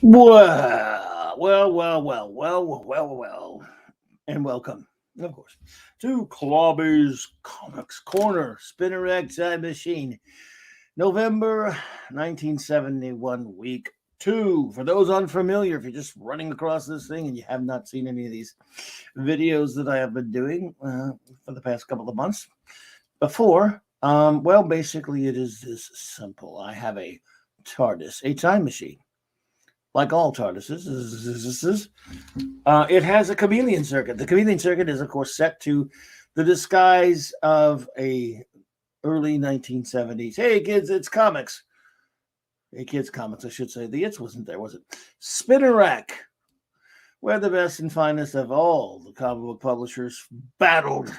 Well, and welcome, of course, to Clobby'S Comics Corner, Spinner Egg Time Machine, November 1971, week two. For those unfamiliar, if you're just running across this thing and you have not seen any of these videos that I have been doing for the past couple of months before, basically it is this simple. I have a TARDIS, a time machine like all TARDISes, it has a chameleon circuit. The chameleon circuit is, of course, set to the disguise of a early 1970s. Hey, kids, it's comics. Hey, kids, comics, I should say. The It's wasn't there, was it? Spinner Rack, where the best and finest of all the comic book publishers battled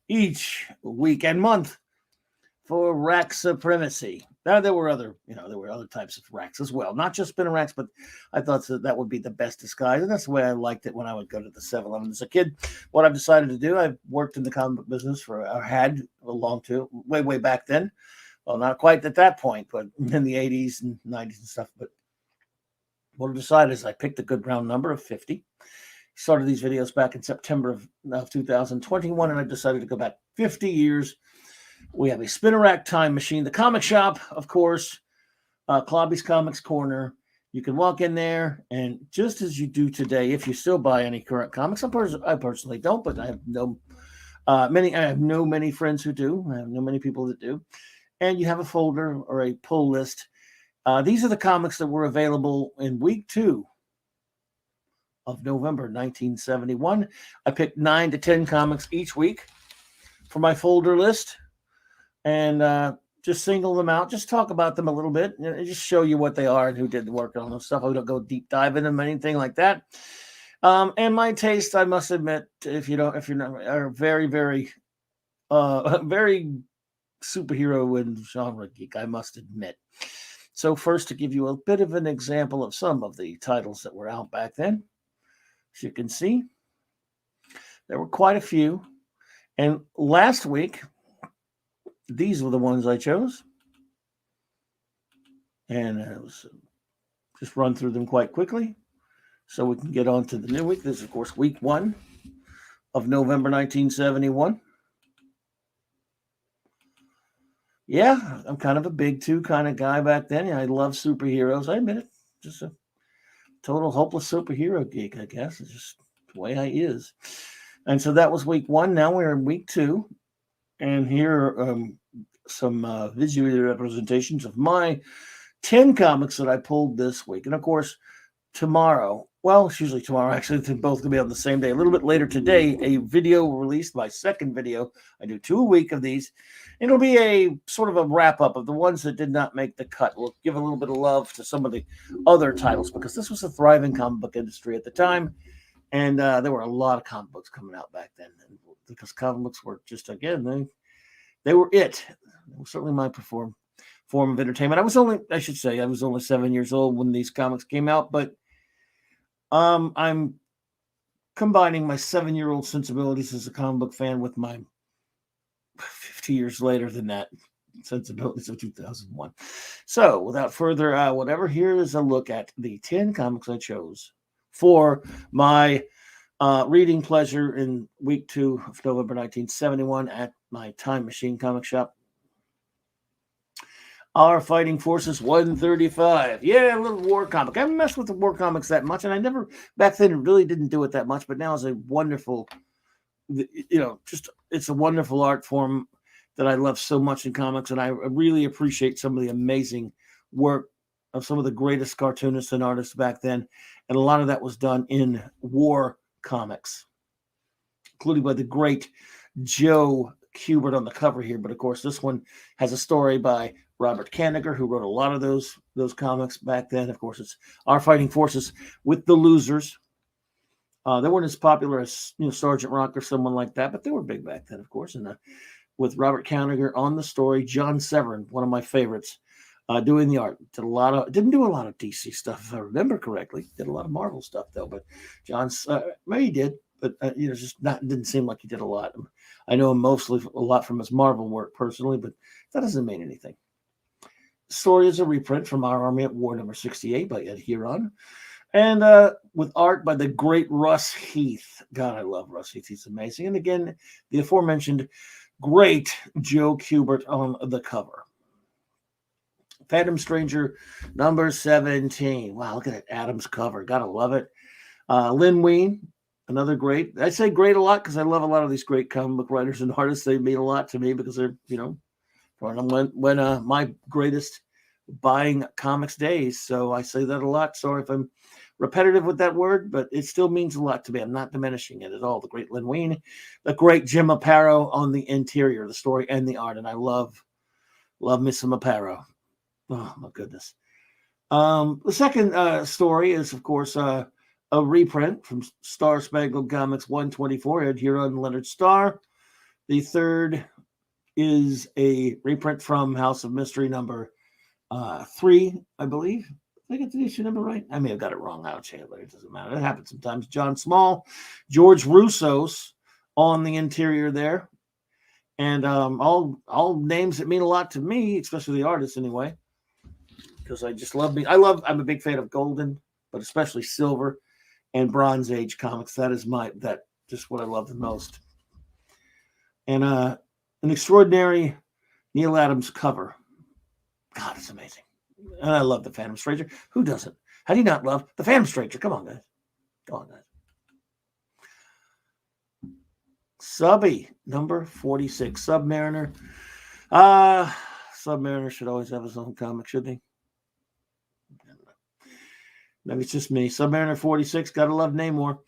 each week and month for rack supremacy. Now there were other types of racks as well, not just spinner racks, but I thought that would be the best disguise, and that's the way I liked it when I would go to the 7-Eleven as a kid. What I've decided to do, I've worked in the comic book business or had a long time, way back then. Well, not quite at that point, but in the 80s and 90s and stuff. But what I decided is I picked a good round number of 50. Started these videos back in September of 2021, and I decided to go back 50 years. We have a spinner rack time machine, the comic shop, of course, Clobby'S Comics Corner. You can walk in there, and just as you do today, if you still buy any current comics, I personally don't, but I have many friends who do. I know many people that do. And you have a folder or a pull list. These are the comics that were available in week 2 of November 1971. I picked 9 to 10 comics each week for my folder list. And just single them out, just talk about them a little bit, and just show you what they are and who did the work on them stuff. I don't go deep dive in them, anything like that. And my taste, I must admit, if you're not, are very, very superhero and genre geek, I must admit. So first, to give you a bit of an example of some of the titles that were out back then, as you can see, there were quite a few. And last week, these were the ones I chose. And I was just run through them quite quickly so we can get on to the new week. This is, of course, week 1 of November 1971. Yeah, I'm kind of a big 2 kind of guy back then. Yeah, I love superheroes. I admit it. Just a total hopeless superhero geek, I guess. It's just the way I is. And so that was week 1. Now we're in week 2. And here are some visual representations of my 10 comics that I pulled this week. And of course, tomorrow, well, it's usually tomorrow, actually, they're both going to be on the same day. A little bit later today, a video released, my second video. I do 2 a week of these. It'll be a sort of a wrap-up of the ones that did not make the cut. We'll give a little bit of love to some of the other titles, because this was a thriving comic book industry at the time. And there were a lot of comic books coming out back then. And because comic books were just, again, they were it. It was certainly my form of entertainment. I was only 7 years old when these comics came out, but I'm combining my 7-year-old sensibilities as a comic book fan with my 50 years later than that sensibilities of 2001. So without further whatever, here is a look at the 10 comics I chose for my reading pleasure in week 2 of November 1971 at my Time Machine comic shop. Our Fighting Forces 135. Yeah, a little war comic. I haven't messed with the war comics that much, and I never, back then, really didn't do it that much, but now it's a wonderful, it's a wonderful art form that I love so much in comics, and I really appreciate some of the amazing work of some of the greatest cartoonists and artists back then, and a lot of that was done in war comics, including by the great Joe Kubert on the cover here. But of course, this one has a story by Robert Kanigher, who wrote a lot of those comics back then. Of course, it's Our Fighting Forces with the Losers. They weren't as popular as Sergeant Rock or someone like that, but they were big back then, of course. And with Robert Kanigher on the story, John Severin, one of my favorites, doing the art. Didn't do a lot of DC stuff, if I remember correctly. Did a lot of Marvel stuff though, but John's maybe he did, but didn't seem like he did a lot. I know him mostly a lot from his Marvel work personally, but that doesn't mean anything. story is a reprint from Our Army at War number 68 by Ed Huron. And with art by the great Russ Heath. God, I love Russ Heath. He's amazing. And again, the aforementioned great Joe Kubert on the cover. Phantom Stranger number 17. Wow, look at that Adams cover. Gotta love it. Lynn Wein, another great. I say great a lot because I love a lot of these great comic book writers and artists. They mean a lot to me because they're, when my greatest buying comics days. So I say that a lot. Sorry if I'm repetitive with that word, but it still means a lot to me. I'm not diminishing it at all. The great Lynn Wein, the great Jim Aparo on the interior, the story and the art. And I love Miss Aparo. Oh my goodness. The second story is, of course, a reprint from Star Spangled Comics 124, Ed Huron, Leonard Starr. The third is a reprint from House of Mystery number 3, I believe. Did I get the issue number right? I may have got it wrong. I'll change it later. It doesn't matter. It happens sometimes. John Small, George Russos on the interior there. And all names that mean a lot to me, especially the artists anyway. Because I just love I'm a big fan of golden, but especially silver and Bronze Age comics. That is just what I love the most. And an extraordinary Neil Adams cover. God, it's amazing. And I love the Phantom Stranger. Who doesn't? How do you not love the Phantom Stranger? Come on, guys. Subby, number 46. Submariner. Submariner should always have his own comic, shouldn't he? Maybe it's just me. Submariner 46. Gotta love Namor.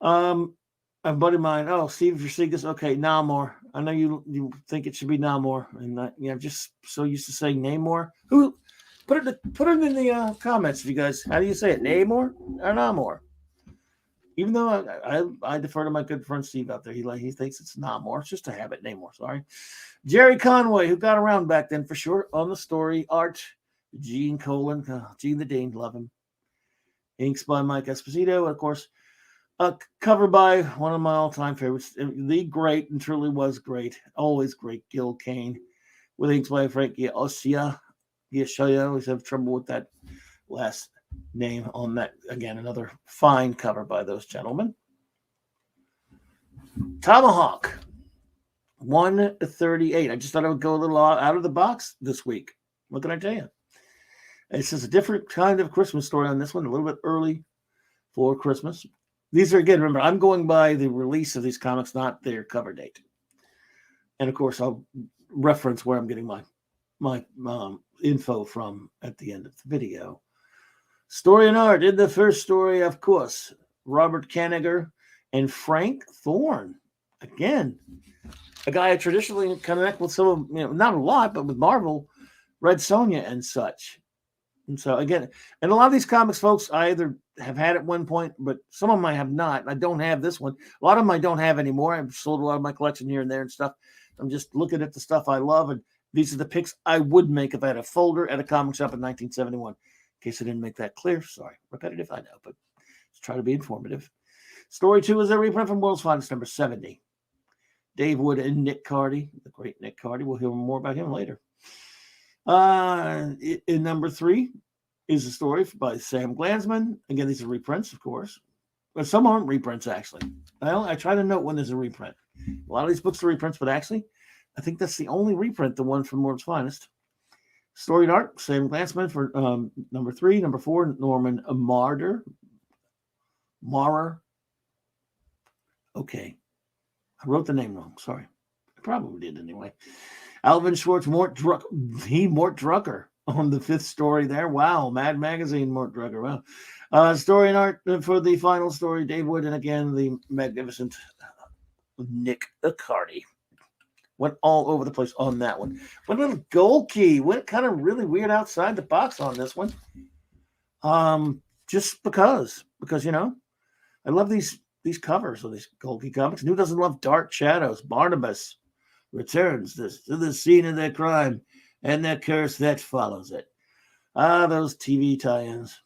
A buddy of mine. Oh, Steve, if you're seeing this, okay, Namor. I know you think it should be Namor, and I'm just so used to saying Namor. Who put it in the comments, if you guys. How do you say it? Namor or Namor? Even though I defer to my good friend Steve out there, he thinks it's Namor. It's just a habit. Namor, sorry. Jerry Conway, who got around back then for sure on the story art. Gene Colan, Gene the Dean, love him. Inks by Mike Esposito, and of course, a cover by one of my all-time favorites, the great and truly was great, always great, Gil Kane, with inks by Frankie Osia. Yes, I always have trouble with that last name on that. Again, another fine cover by those gentlemen. Tomahawk, 138. I just thought I would go a little out of the box this week. What can I tell you? It's just a different kind of Christmas story on this one, a little bit early for Christmas. These are, again, remember, I'm going by the release of these comics, not their cover date. And, of course, I'll reference where I'm getting my info from at the end of the video. Story and art. In the first story, of course, Robert Kanigher and Frank Thorne. Again, a guy I traditionally connect with some of, not a lot, but with Marvel, Red Sonja and such. And so, again, and a lot of these comics, folks, I either have had at one point, but some of them I have not. I don't have this one. A lot of them I don't have anymore. I've sold a lot of my collection here and there and stuff. I'm just looking at the stuff I love, and these are the picks I would make if I had a folder at a comic shop in 1971. In case I didn't make that clear. Sorry. Repetitive, I know, but let's try to be informative. Story 2 is a reprint from World's Finest, number 70. Dave Wood and Nick Cardy, the great Nick Cardy. We'll hear more about him later. In number 3 is a story by Sam Glanzman. Again, these are reprints, of course. But some aren't reprints, actually. I try to note when there's a reprint. A lot of these books are reprints, but actually, I think that's the only reprint, the one from World's Finest. Story and art, Sam Glanzman for number 3. Number 4, Norman Maurer. Okay. I wrote the name wrong. Sorry. I probably did anyway. Alvin Schwartz, Mort Drucker on the 5th story there. Wow. Mad Magazine, Mort Drucker. Wow. Story and art for the final story, Dave Wood, and again, the magnificent Nick Cardy. Went all over the place on that one. Went a little gold key. Went kind of really weird outside the box on this one. Just because, I love these covers of these gold key comics. And who doesn't love Dark Shadows? Barnabas returns to the scene of their crime and the curse that follows it. Those TV tie-ins.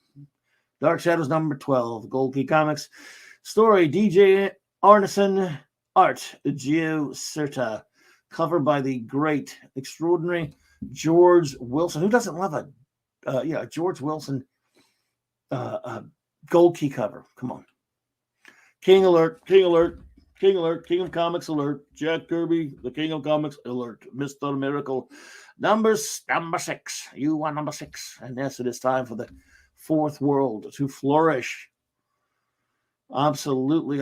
Dark Shadows number 12, Gold Key Comics. Story, DJ Arneson. Art, Gio Certa. Cover by the great, extraordinary George Wilson. Who doesn't love a George Wilson gold key cover? Come on. King alert, King alert, King alert, King of Comics alert, Jack Kirby, the King of Comics alert, Mr. Miracle. Number 6. You are number 6. And yes, it is time for the fourth world to flourish. Absolutely.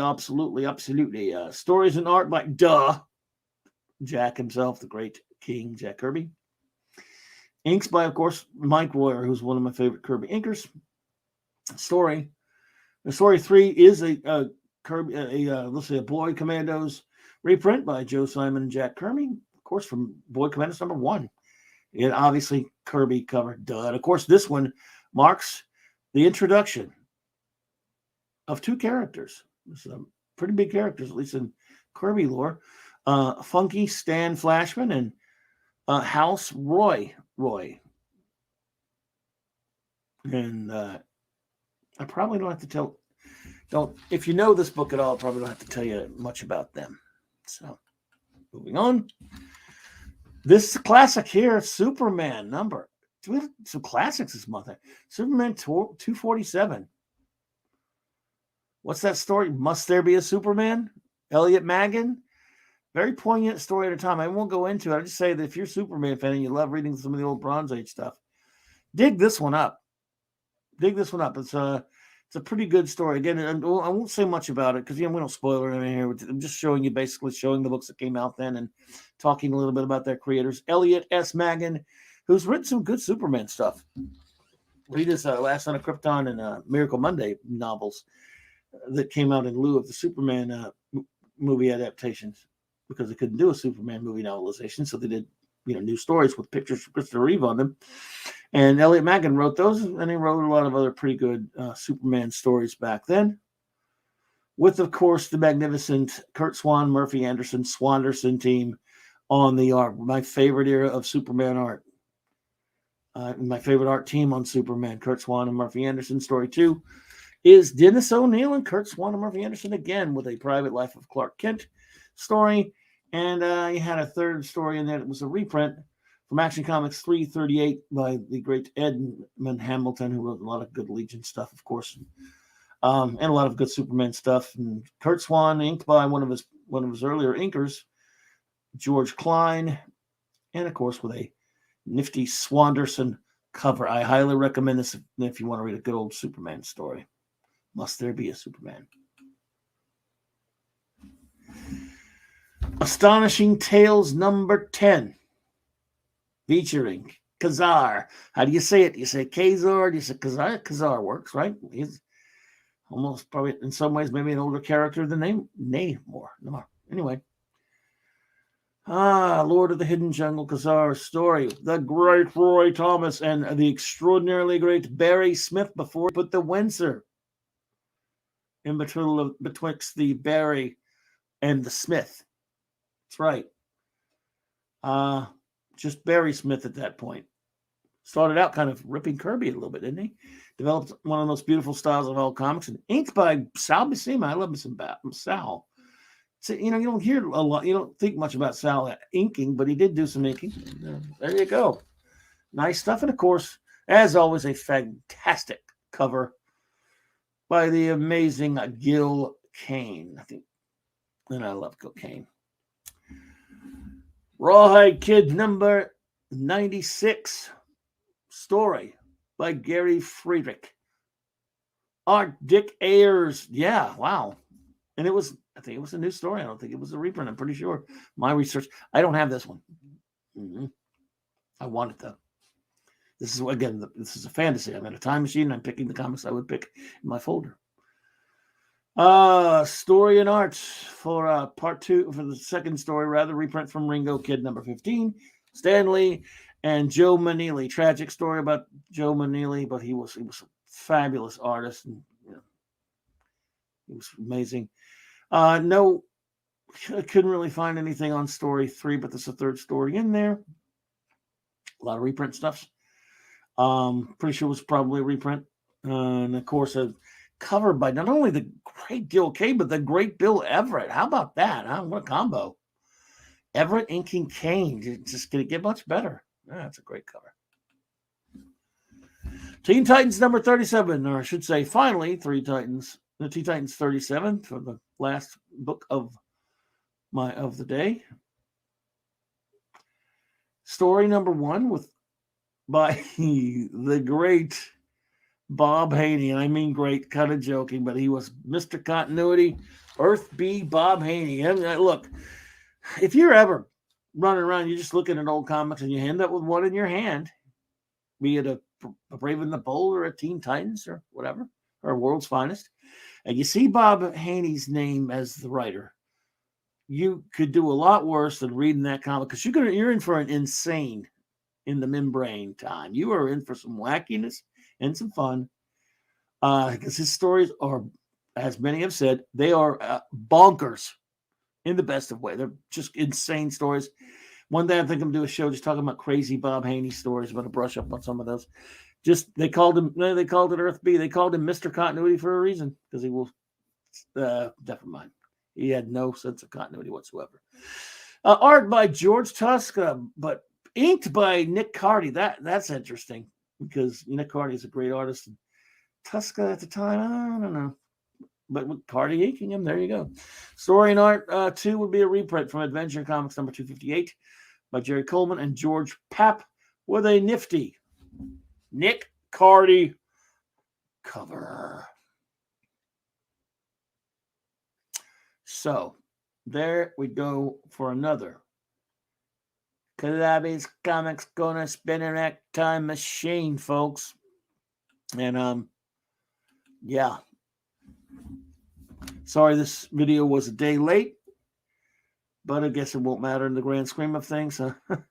Stories and art by Jack himself, the great King Jack Kirby. Inks by, of course, Mike Royer, who's one of my favorite Kirby inkers. The story 3 is a Boy Commandos reprint by Joe Simon and Jack Kirby, of course, from Boy Commandos number 1. It obviously Kirby cover, And of course, this one marks the introduction of 2 characters. Some pretty big characters, at least in Kirby lore. Funky Stan Flashman and House Roy. And I probably don't have to if you know this book at all, I probably don't have to tell you much about them. So, moving on. This is a classic here, Superman number. We have some classics this month. Superman 247. What's that story? Must There Be a Superman? Elliot Maggin. Very poignant story at a time. I won't go into it. I'll just say that if you're a Superman fan and you love reading some of the old Bronze Age stuff, dig this one up. It's a pretty good story. Again, I won't say much about it because we don't spoil anything here. I'm just showing the books that came out then and talking a little bit about their creators. Elliot S. Maggin, who's written some good Superman stuff. Read his Last Son of Krypton and Miracle Monday novels that came out in lieu of the Superman movie adaptations because they couldn't do a Superman movie novelization, so they did new stories with pictures from Christopher Reeve on them. And Elliot Maggin wrote those, and he wrote a lot of other pretty good Superman stories back then. With, of course, the magnificent Kurt Swan, Murphy Anderson, Swanderson team on the art. My favorite era of Superman art. My favorite art team on Superman, Kurt Swan and Murphy Anderson. Story 2 is Dennis O'Neil and Kurt Swan and Murphy Anderson again with a Private Life of Clark Kent story. And you had a third story in there that was a reprint from Action Comics 338 by the great Edmund Hamilton, who wrote a lot of good Legion stuff, of course, and a lot of good Superman stuff. And Kurt Swan, inked by one of his earlier inkers, George Klein, and of course with a nifty Swanderson cover. I highly recommend this if you want to read a good old Superman story. Must There Be a Superman? Astonishing Tales number 10, featuring Kazar. How do you say it? Do you say Kazar? Do you say Kazar? Kazar works, right? He's almost probably in some ways maybe an older character than Namor. Anyway. Lord of the Hidden Jungle, Kazar story. The great Roy Thomas and the extraordinarily great Barry Smith before he put the Windsor in betwixt the Barry and the Smith. That's right. Just Barry Smith at that point. Started out kind of ripping Kirby a little bit, didn't he? Developed one of the most beautiful styles of all comics, and inked by Sal Buscema. I love me some Sal. So, you don't hear a lot. You don't think much about Sal inking, but he did do some inking. There you go. Nice stuff. And of course, as always, a fantastic cover by the amazing Gil Kane. And I love Gil Kane. Rawhide Kid number 96. Story by Gary Friedrich. Art Dick Ayers. Yeah, wow. And I think it was a new story. I don't think it was a reprint. I'm pretty sure. My research. I don't have this one. I want it though. This is a fantasy. I'm in a time machine. And I'm picking the comics I would pick in my folder. Story and art for part 2 for the second story, rather reprint from Ringo Kid number 15. Stanley and Joe Maneely. Tragic story about Joe Maneely, but he was a fabulous artist, and he was amazing. No, I couldn't really find anything on story 3, but there's a third story in there. A lot of reprint stuff. Pretty sure it was probably a reprint. And of course, covered by not only the great Gil Kane, but the great Bill Everett. How about that? Huh? What a combo. Everett inking Kane. It's just going to get much better. That's a great cover. Teen Titans number 37, or I should say, finally, the Teen Titans 37 for the last book of the day. Story number 1 by the great Bob Haney, and I mean great, kind of joking, but he was Mr. Continuity, Earth B. Bob Haney. And look, if you're ever running around, you're just looking at old comics and you end up with one in your hand, be it a Brave and the Bold or a Teen Titans or whatever, or World's Finest, and you see Bob Haney's name as the writer, you could do a lot worse than reading that comic, because you're in for an insane in the membrane time. You are in for some wackiness and some fun, because his stories are, as many have said, they are bonkers in the best of way. They're just insane stories. One day I think I'm going to do a show just talking about crazy Bob Haney stories. I'm going to brush up on some of those. They called it Earth B. They called him Mr. Continuity for a reason, because he will, never mind. He had no sense of continuity whatsoever. Art by George Tuska, but inked by Nick Cardy. That's interesting, because Nick Cardy is a great artist. And Tuska at the time, I don't know. But with Cardy inking him, there you go. Story and art 2 would be a reprint from Adventure Comics number 258 by Jerry Coleman and George Papp with a nifty Nick Cardy cover. So there we go for another Clobby'S Comics Corner Spinner Time Machine, folks. And yeah. Sorry this video was a day late, but I guess it won't matter in the grand scheme of things. But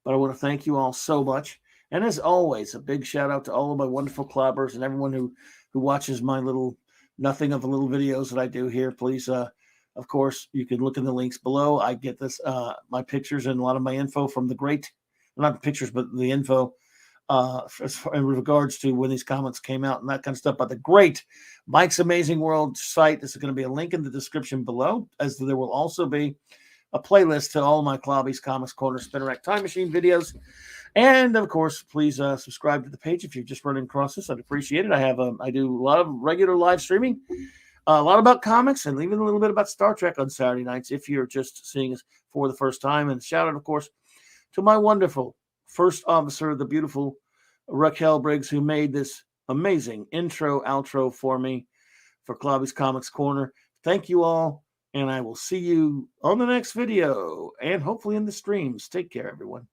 I want to thank you all so much. And as always, a big shout out to all of my wonderful clobbers and everyone who watches my little nothing of the little videos that I do here. Please, of course, you can look in the links below. I get this, my pictures and a lot of my info from the great, not the pictures, but the info in regards to when these comics came out and that kind of stuff by the great Mike's Amazing World site. This is going to be a link in the description below, as there will also be a playlist to all my Clobby'S Comics Corner Spinnerack Time Machine videos. And of course, please subscribe to the page if you're just running across this. I'd appreciate it. I do a lot of regular live streaming, a lot about comics, and even a little bit about Star Trek on Saturday nights if you're just seeing us for the first time. And shout out, of course, to my wonderful first officer, the beautiful Raquel Briggs, who made this amazing intro, outro for me for Clobby'S Comics Corner. Thank you all, and I will see you on the next video and hopefully in the streams. Take care, everyone.